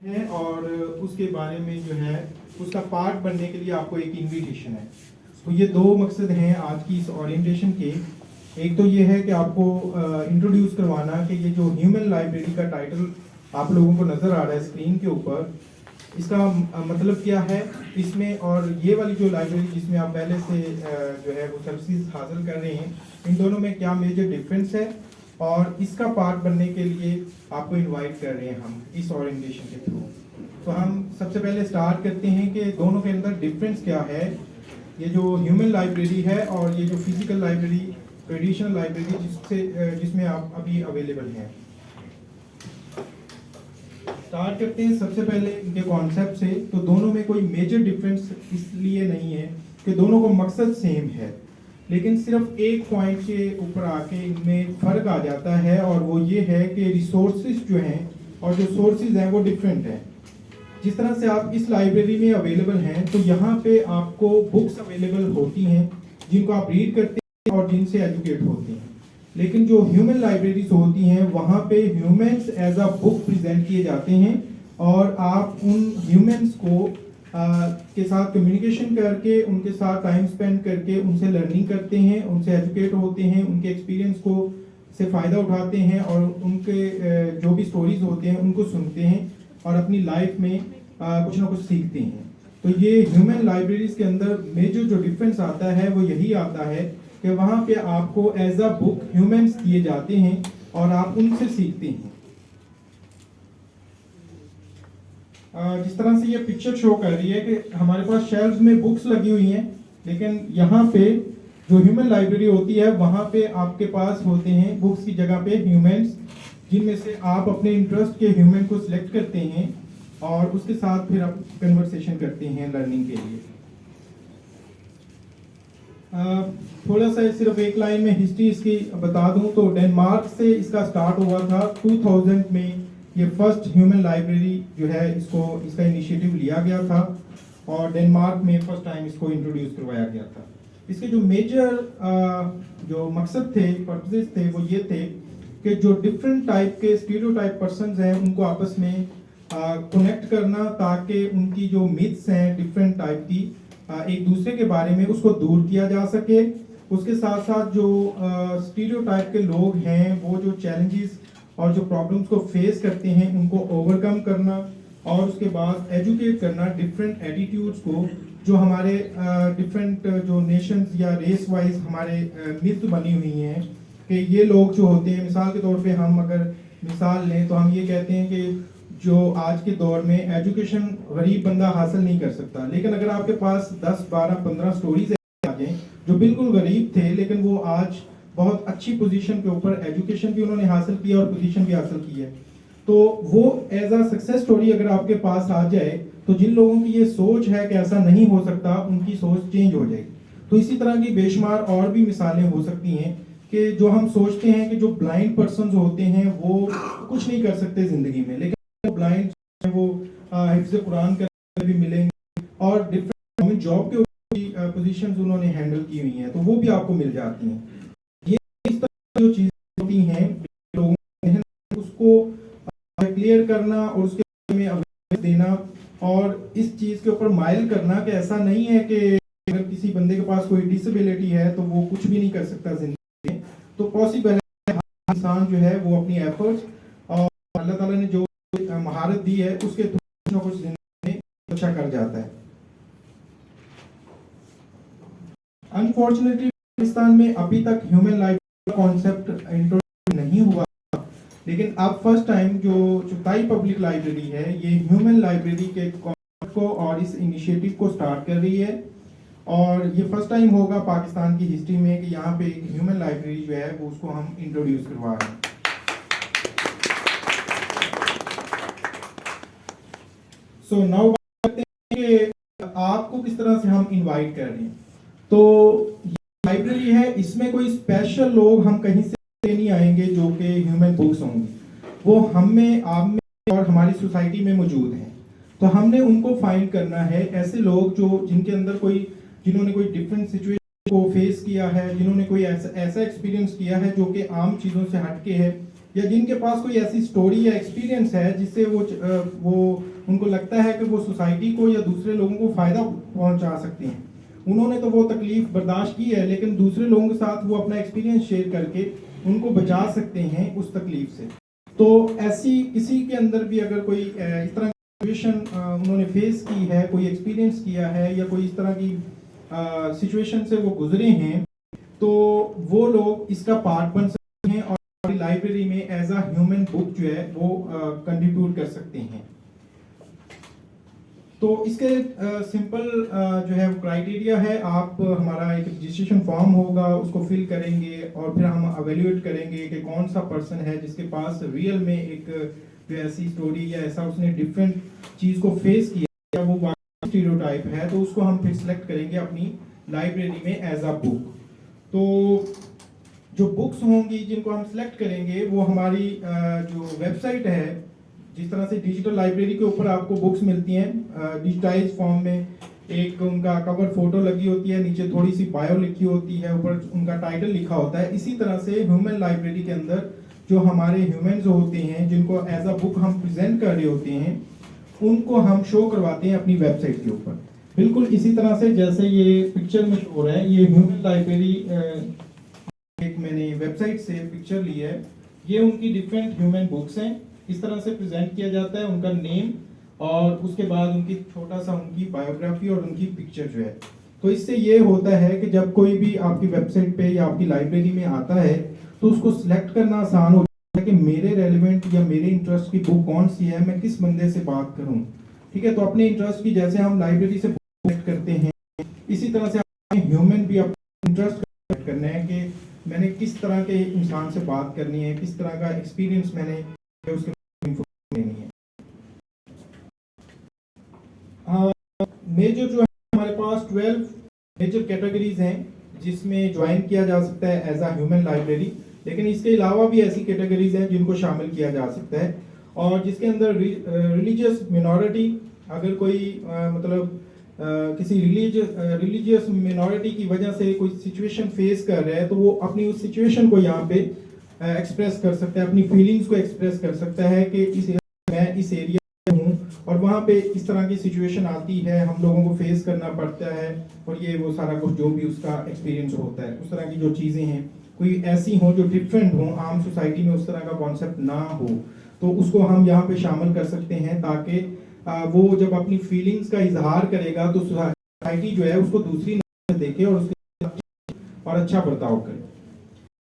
है और उसके बारे में जो है उसका पार्ट बनने के लिए आपको एक इनविटेशन है। तो ये दो मकसद हैं आज की इस ओरिएंटेशन के। एक तो ये है कि आपको इंट्रोड्यूस करवाना कि ये जो ह्यूमन लाइब्रेरी का टाइटल आप लोगों को नज़र आ रहा है स्क्रीन के ऊपर, इसका मतलब क्या है इसमें, और ये वाली जो लाइब्रेरी जिसमें आप पहले से जो है वो सर्विसेज हासिल कर रहे हैं, इन दोनों में क्या मेजर डिफरेंस है, और इसका पार्ट बनने के लिए आपको इनवाइट कर रहे हैं हम इस ओरिएंटेशन के थ्रू। तो हम सबसे पहले स्टार्ट करते हैं कि दोनों के अंदर डिफरेंस क्या है, ये जो ह्यूमन लाइब्रेरी है और ये जो फिजिकल लाइब्रेरी, ट्रेडिशनल लाइब्रेरी जिसमें आप अभी अवेलेबल हैं। स्टार्ट करते हैं सबसे पहले इनके कॉन्सेप्ट से। तो दोनों में कोई मेजर डिफरेंस इसलिए नहीं है कि दोनों को मकसद सेम है, लेकिन सिर्फ एक पॉइंट के ऊपर आके इनमें फ़र्क आ जाता है, और वो ये है कि रिसोर्सेज जो हैं और जो सोर्सेज हैं वो डिफरेंट हैं। जिस तरह से आप इस लाइब्रेरी में अवेलेबल हैं, तो यहाँ पे आपको बुक्स अवेलेबल होती हैं जिनको आप रीड करते हैं और जिनसे एजुकेट होते हैं। लेकिन जो ह्यूमन लाइब्रेरीज होती हैं वहाँ पे humans as a book present किए जाते हैं, और आप उन ह्यूमंस को के साथ कम्युनिकेशन करके, उनके साथ टाइम स्पेंड करके उनसे लर्निंग करते हैं, उनसे एजुकेट होते हैं, उनके एक्सपीरियंस को से फ़ायदा उठाते हैं, और उनके जो भी स्टोरीज होते हैं उनको सुनते हैं और अपनी लाइफ में कुछ ना कुछ सीखते हैं। तो ये ह्यूमन लाइब्रेरीज के अंदर मेजर जो डिफरेंस आता है वो यही आता है कि वहाँ पे आपको एज अ बुक ह्यूमंस दिए जाते हैं और आप उनसे सीखते हैं। जिस तरह से ये पिक्चर शो कर रही है कि हमारे पास शेल्व्स में बुक्स लगी हुई हैं, लेकिन यहाँ पे जो ह्यूमन लाइब्रेरी होती है वहाँ पे आपके पास होते हैं बुक्स की जगह पे ह्यूमंस, जिनमें से आप अपने इंटरेस्ट के ह्यूमन को सिलेक्ट करते हैं और उसके साथ फिर आप कन्वर्सेशन करते हैं लर्निंग के लिए। थोड़ा सा सिर्फ एक लाइन में हिस्ट्री इसकी बता दूं तो डेनमार्क से इसका स्टार्ट हुआ था 2000 में। ये फर्स्ट ह्यूमन लाइब्रेरी जो है इसका इनिशिएटिव लिया गया था और डेनमार्क में फर्स्ट टाइम इसको इंट्रोड्यूस करवाया गया था। इसके जो मेजर जो मकसद थे, पर्पसेस थे, वो ये थे कि जो डिफरेंट टाइप के स्टीरियोटाइप पर्सन्स हैं उनको आपस में कनेक्ट करना, ताकि उनकी जो मिथ्स हैं डिफरेंट टाइप की एक दूसरे के बारे में उसको दूर किया जा सके। उसके साथ साथ जो स्टीरियोटाइप के लोग हैं वो जो चैलेंजेस और जो प्रॉब्लम्स को फेस करते हैं उनको ओवरकम करना, और उसके बाद एजुकेट करना डिफरेंट एटीट्यूड्स को, जो हमारे डिफरेंट जो नेशंस या रेस वाइज हमारे मिथ बनी हुई हैं कि ये लोग जो होते हैं, मिसाल के तौर पे हम अगर मिसाल लें तो हम ये कहते हैं कि जो आज के दौर में एजुकेशन गरीब बंदा हासिल नहीं कर सकता, लेकिन अगर आपके पास 10, 12, 15 स्टोरीज आ जाएं जो बिल्कुल गरीब थे लेकिन वो आज बहुत अच्छी पोजीशन के ऊपर एजुकेशन भी उन्होंने हासिल की और पोजीशन भी हासिल की है, तो वो एज अ सक्सेस स्टोरी अगर आपके पास आ जाए तो जिन लोगों की ये सोच है कि ऐसा नहीं हो सकता, उनकी सोच चेंज हो जाएगी। तो इसी तरह की बेशुमार और भी मिसालें हो सकती हैं कि जो हम सोचते हैं कि जो ब्लाइंड पर्सन होते हैं वो कुछ नहीं कर सकते जिंदगी में, लेकिन ब्लाइंड वो हिफ्ज़ कुरान कर भी मिलेंगे और डिफरेंट गवर्नमेंट जॉब के ऊपर पोजीशंस उन्होंने हैंडल की हुई हैं, तो वो भी आपको मिल जाती हैं। ये इस तरह जो चीज़ें होती हैं लोगों उसको क्लियर करना और उसके बारे में अवेयरनेस देना, और इस चीज़ के ऊपर माइल करना कि ऐसा नहीं है कि अगर किसी बंदे के पास कोई डिसेबिलिटी है तो वो कुछ भी नहीं कर सकता जिंदगी में। तो पॉसिबल है इंसान जो है वो अपनी एफर्ट्स और अल्लाह ताला ने जो महारत दी है उसके थ्रू कुछ ना कुछ जिंदगी में अच्छा कर जाता है। अनफॉर्चुनेटली पाकिस्तान में अभी तक ह्यूमन लाइब्रेरी कॉन्सेप्ट इंट्रोड्यूस नहीं हुआ, लेकिन अब फर्स्ट टाइम जो चुताई पब्लिक लाइब्रेरी है ये ह्यूमन लाइब्रेरी के कॉन्सेप्ट को और इस इनिशिएटिव को स्टार्ट कर रही है, और ये फर्स्ट टाइम होगा पाकिस्तान की हिस्ट्री में कि यहाँ पे एक ह्यूमन लाइब्रेरी जो है वो उसको हम इंट्रोड्यूस करवा रहे हैं। सो नाउ बात करते हैं कि आपको किस तरह से हम इनवाइट कर रहे हैं। तो ये लाइब्रेरी है, इसमें कोई स्पेशल लोग हम कहीं से नहीं आएंगे जो कि ह्यूमन बुक्स होंगी, वो हम में, आप में और हमारी सोसाइटी में मौजूद हैं। तो हमने उनको फाइंड करना है, ऐसे लोग जो जिनके अंदर जिन्होंने कोई डिफरेंट सिचुएशन को फेस किया है, जिन्होंने कोई ऐसा एक्सपीरियंस किया है जो कि आम चीज़ों से हटके है, या जिनके पास कोई ऐसी स्टोरी या एक्सपीरियंस है जिससे वो उनको लगता है कि वो सोसाइटी को या दूसरे लोगों को फ़ायदा पहुंचा सकते हैं। उन्होंने तो वो तकलीफ बर्दाश्त की है, लेकिन दूसरे लोगों के साथ वो अपना एक्सपीरियंस शेयर करके उनको बचा सकते हैं उस तकलीफ से। तो ऐसी किसी के अंदर भी अगर कोई इस तरह की सिचुएशन उन्होंने फेस की है, कोई एक्सपीरियंस किया है या कोई इस तरह की सिचुएशन से वो गुजरे हैं, तो वो लोग इसका पार्ट बन सकते हैं और लाइब्रेरी में एज अ ह्यूमन बुक जो है वो कंट्रीब्यूट कर सकते हैं। तो इसके सिंपल जो है क्राइटेरिया है, आप हमारा एक रजिस्ट्रेशन फॉर्म होगा उसको फिल करेंगे और फिर हम एवेल्युएट करेंगे कि कौन सा पर्सन है जिसके पास रियल में एक जो ऐसी स्टोरी या ऐसा उसने डिफरेंट चीज़ को फेस किया, वो स्टीरियोटाइप है, तो उसको हम फिर सिलेक्ट करेंगे अपनी लाइब्रेरी में एज अ बुक। तो जो बुक्स होंगी जिनको हम सिलेक्ट करेंगे वो हमारी जो वेबसाइट है, जिस तरह से डिजिटल लाइब्रेरी के ऊपर आपको बुक्स मिलती हैं डिजिटाइज फॉर्म में, एक उनका कवर फोटो लगी होती है, नीचे थोड़ी सी बायो लिखी होती है, ऊपर उनका टाइटल लिखा होता है। इसी तरह से ह्यूमन लाइब्रेरी के अंदर जो हमारे ह्यूमन्स होते हैं जिनको एज अ बुक हम प्रेजेंट कर रहे होते हैं, उनको हम शो करवाते हैं अपनी वेबसाइट के ऊपर। बिल्कुल इसी तरह से जैसे ये पिक्चर में शो हो रहा है, ये ह्यूमन लाइब्रेरी एक मैंने वेबसाइट से पिक्चर ली है। ये उनकी डिफरेंट ह्यूमन बुक्स हैं, इस तरह से प्रेजेंट किया जाता है, उनका नेम और उसके बाद उनकी छोटा सा उनकी बायोग्राफी और उनकी पिक्चर जो है। तो इससे ये होता है कि जब कोई भी आपकी वेबसाइट पे या आपकी लाइब्रेरी में आता है तो उसको सिलेक्ट करना आसान हो जाता है कि मेरे रेलिवेंट या मेरे इंटरेस्ट की बुक कौन सी है, मैं किस बंदे से बात करूं। ठीक है, तो अपने इंटरेस्ट की जैसे हम लाइब्रेरी से सिलेक्ट करते हैं, इसी तरह से ह्यूमन भी अपना इंटरेस्ट करना है कि मैंने किस तरह के इंसान से बात करनी है, किस तरह का एक्सपीरियंस मैंने उसके मेजर जो है हमारे पास 12 मेजर कैटेगरीज हैं जिसमें ज्वाइन किया जा सकता है एज अ ह्यूमन लाइब्रेरी, लेकिन इसके अलावा भी ऐसी कैटेगरीज हैं जिनको शामिल किया जा सकता है। और जिसके अंदर रिलीजियस मिनॉरिटी, अगर कोई किसी रिलीजियस मिनॉरिटी की वजह से कोई सिचुएशन फेस कर रहा है तो वो अपनी उस सिचुएशन को यहाँ पे एक्सप्रेस कर सकता है, अपनी फीलिंग्स को एक्सप्रेस कर सकता है कि मैं इस एरिया में हूँ और वहाँ पे इस तरह की सिचुएशन आती है, हम लोगों को फेस करना पड़ता है, और ये वो सारा कुछ जो भी उसका एक्सपीरियंस होता है, उस तरह की जो चीज़ें हैं कोई ऐसी हो जो डिफरेंट हो, आम सोसाइटी में उस तरह का कॉन्सेप्ट ना हो, तो उसको हम यहाँ पे शामिल कर सकते हैं ताकि वो जब अपनी फीलिंग्स का इजहार करेगा तो सोसाइटी जो है उसको दूसरी नजर देखे और उसके और अच्छा बर्ताव करे।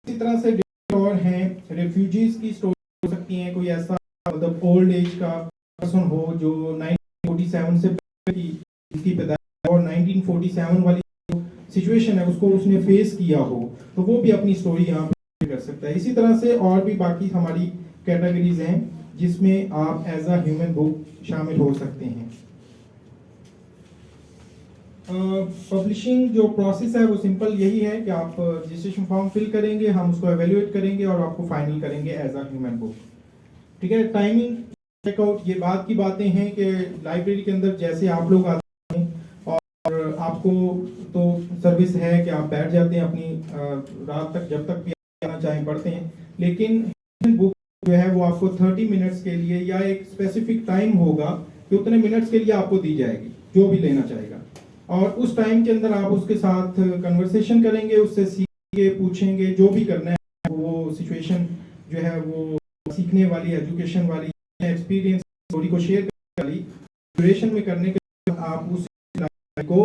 इसी तरह से और हैं रेफ्यूजीज की स्टोरी हो सकती है, कोई ऐसा मतलब ओल्ड एज का पर्सन हो जो 1947 से पहले की इसकी पैदाइश और 1947 वाली सिचुएशन है उसको उसने फेस किया हो, तो वो भी अपनी स्टोरी यहाँ पे कर सकता है। इसी तरह से और भी बाकी हमारी कैटेगरीज हैं जिसमें आप एज अ ह्यूमन बुक शामिल हो सकते हैं। पब्लिशिंग जो प्रोसेस है वो सिंपल यही है कि आप रजिस्ट्रेशन फॉर्म फिल करेंगे, हम उसको एवेल्युएट करेंगे और आपको फाइनल करेंगे एज अ ह्यूमन बुक। ठीक है, टाइमिंग चेकआउट ये बात की बातें हैं कि लाइब्रेरी के अंदर जैसे आप लोग आते हैं और आपको तो सर्विस है कि आप बैठ जाते हैं अपनी रात तक जब तक भी आना चाहें पढ़ते हैं, लेकिन बुक जो है वो आपको 30 मिनट्स के लिए या एक स्पेसिफिक टाइम होगा कि उतने मिनट्स के लिए आपको दी जाएगी जो भी लेना चाहेगा, और उस टाइम के अंदर आप उसके साथ कन्वर्सेशन करेंगे, उससे सीखेंगे, पूछेंगे, जो भी करना है वो सिचुएशन जो है वो सीखने वाली, एजुकेशन वाली, एक्सपीरियंस स्टोरी को शेयर करने वाली ड्यूरेशन में करने के बाद आप उस को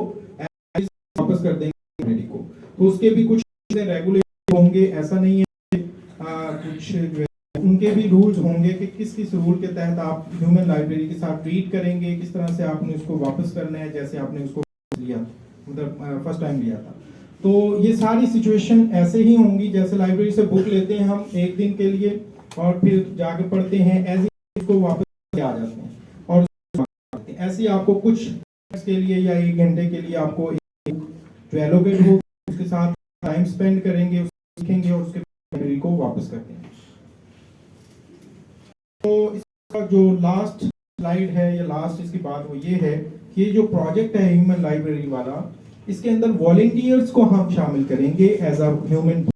वापस कर देंगे को। तो उसके भी कुछ चीजें रेगुलेट होंगे, ऐसा नहीं है कुछ उनके भी रूल्स होंगे कि किस किस रूल के तहत आप ह्यूमन लाइब्रेरी के साथ ट्रीट करेंगे, किस तरह से आपने उसको वापस करना है जैसे आपने उसको लिया मतलब फर्स्ट टाइम लिया था। तो ये सारी सिचुएशन ऐसे ही होंगी जैसे लाइब्रेरी से बुक लेते हैं हम एक दिन के लिए और फिर जाके पढ़ते हैं, ऐसे इसको वापस आ जाते हैं और ऐसे आपको कुछ के लिए या 1 घंटे के लिए आपको जो एलोकेट हो उसके साथ टाइम स्पेंड करेंगे, सीखेंगे और उसके लाइब्रेरी को वापस करते हैं। तो इसका जो लास्ट स्लाइड है या लास्ट इसकी बात वो ये है कि ये जो प्रोजेक्ट है ह्यूमन लाइब्रेरी वाला, इसके अंदर वॉलंटियर्स को हम शामिल करेंगे एज अ ह्यूमन,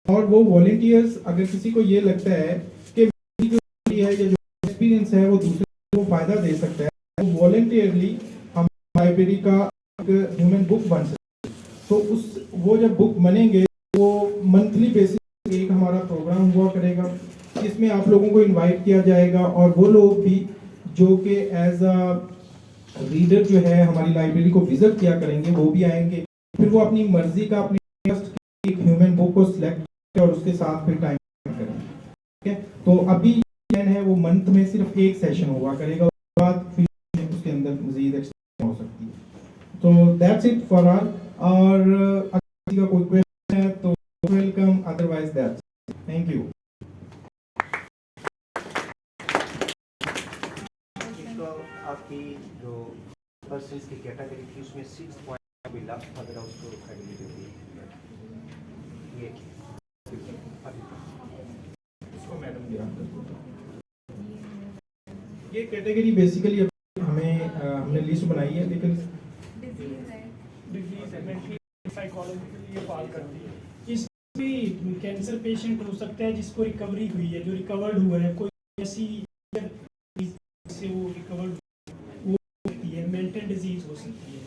और वो वॉलंटियर्स, अगर किसी को ये लगता है कि मेरी जो है या जो एक्सपीरियंस है वो दूसरे को फायदा दे सकता है, तो वॉलंटियरली हम लाइब्रेरी का एक ह्यूमन बुक बन सकते हैं। तो उस वो जब बुक बनेंगे वो मंथली बेसिस एक हमारा प्रोग्राम हुआ करेगा, जिसमें आप लोगों को इनवाइट किया जाएगा और वो लोग भी जो कि एज अ रीडर जो है हमारी लाइब्रेरी को विजिट किया करेंगे वो भी आएंगे। फिर वो अपनी मर्जी का अपनी एक ह्यूमन बुक को सिलेक्ट करेंगे और उसके साथ फिर टाइम करेंगे। ठीक है, तो अभी प्लान है वो मंथ में सिर्फ एक सेशन हुआ करेगा, उसके बाद फिर उसके अंदर मजीद एक्सटेंशन हो सकती है। तो दैट्स इट फॉर ऑल। और अगर किसी का कोई क्वेश्चन है तो welcome, otherwise that's thank you. आपकी जो पर्सन्स की कैटेगरी थी उसमें 6 पॉइंट भी लफ्ट अगर उसको क्रेडिट दी ये इसको मैडम दिया। ये कैटेगरी बेसिकली हमने लिस्ट बनाई है, लेकिन डिजीज है, मेंटली साइकोलॉजिकली ये फॉल करती है। इसमें कैंसर पेशेंट हो सकता है जिसको रिकवरी हुई है, जो रिकवर्ड हुआ है, कोई ऐसी से वो रिकवर्ड हो सकती है, मेंटल डिजीज हो सकती है।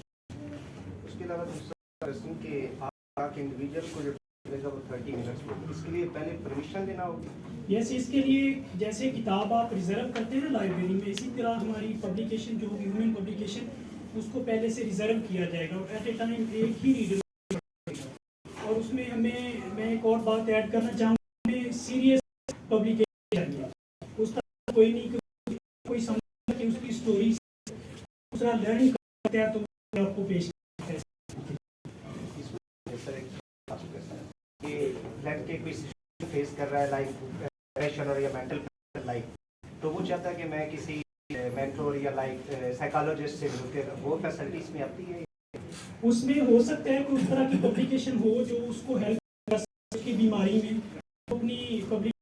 उसके अलावा दूसरा पर्सन के आप इंडिविजुअल को जो देगा वो 30 मिनट्स में, इसके लिए पहले परमिशन देना होगी। यस, इसके लिए जैसे किताब आप रिजर्व करते हैं ना लाइब्रेरी में, इसी तरह हमारी पब्लिकेशन जो होगी ह्यूमन पब्लिकेशन, उसको पहले से रिजर्व किया जाएगा और एट ए टाइम एक ही रीडर। और उसमें मैं एक और बात ऐड करना चाहूँगा, हमें सीरियस पब्लिकेशन चाहिए। उसका कोई नहीं कि कोई समझ कि उसकी स्टोरी दूसरा लर्निंग करता है तो आपको पेश करता है। फ्लैट के कोई सिचुएशन फेस कर रहा है लाइक डिप्रेशन और या मेंटल लाइक, तो वो चाहता है कि मैं किसी मेंटर या लाइक साइकोलॉजिस्ट से मिलकर, वो फैसिलिटीज में आती है। उसमें हो सकता है कोई उस तरह की पब्लिकेशन हो जो उसको हेल्प कर सके उसकी बीमारी में, तो अपनी पब्लिक